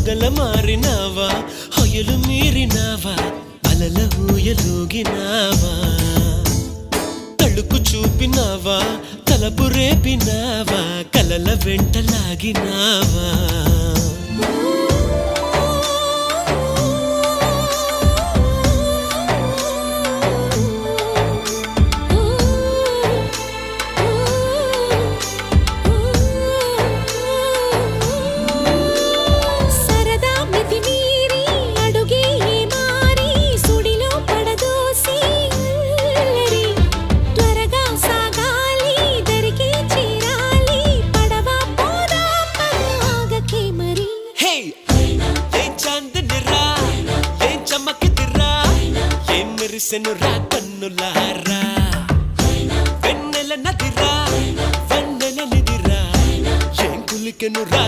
పగల మారినావా హొయలు మీరినావా అలల ఊయలూగినావా తళుకు చూపినావా తలపు రేపినావా కలల వెంటలాగినావా మెరిసెనురా కన్నులారా వెన్నెల నదిరా వెన్నెల నిదిరా ఏం కులికెనురా